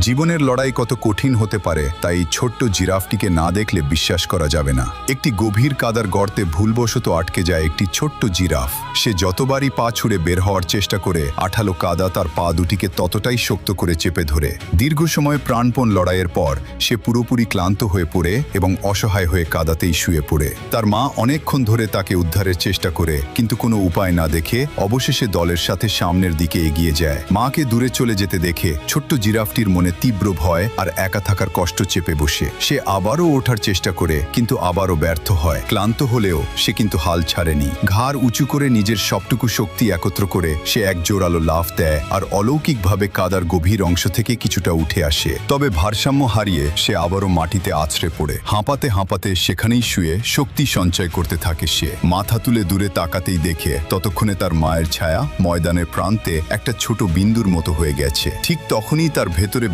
জীবনের লড়াই কত কঠিন হতে পারে তাই এই ছোট্ট জিরাফটিকে না দেখলে বিশ্বাস করা যাবে না। একটি গভীর কাদার গর্তে ভুলবশত আটকে যায় একটি ছোট্ট জিরাফ। সে যতবারই পা ছুঁড়ে বের হওয়ার চেষ্টা করে আঠালো কাদা তার পা দুটিকে ততটাই শক্ত করে চেপে ধরে। দীর্ঘ সময় প্রাণপণ লড়াইয়ের পর সে পুরোপুরি ক্লান্ত হয়ে পড়ে এবং অসহায় হয়ে কাদাতেই শুয়ে পড়ে। তার মা অনেকক্ষণ ধরে তাকে উদ্ধারের চেষ্টা করে কিন্তু কোনো উপায় না দেখে অবশেষে দলের সাথে সামনের দিকে এগিয়ে যায়। মাকে দূরে চলে যেতে দেখে ছোট্ট জিরাফটির মনে তীব্র ভয় আর একা থাকার কষ্ট চেপে বসে। সে আবারও ওঠার চেষ্টা করে কিন্তু আবারও ব্যর্থ হয়। ক্লান্ত হলেও সে কিন্তু হাল ছাড়েনি। ঘাড় উঁচু করে নিজের সবটুকু শক্তি একত্র করে সে এক জোরালো লাফ দেয় আর অলৌকিকভাবে কাদার গভীর অংশ থেকে কিছুটা উঠে আসে। তবে ভারসাম্য হারিয়ে সে আবারও মাটিতে আছড়ে পড়ে। হাঁপাতে হাঁপাতে সেখানেই শুয়ে শক্তি সঞ্চয় করতে থাকে সে। মাথা তুলে দূরে তাকাতেই দেখে ততক্ষণে তার মায়ের ছায়া ময়দানের প্রান্তে একটা ছোট বিন্দুর মতো হয়ে গেছে। ঠিক তখনই তার ভেতরে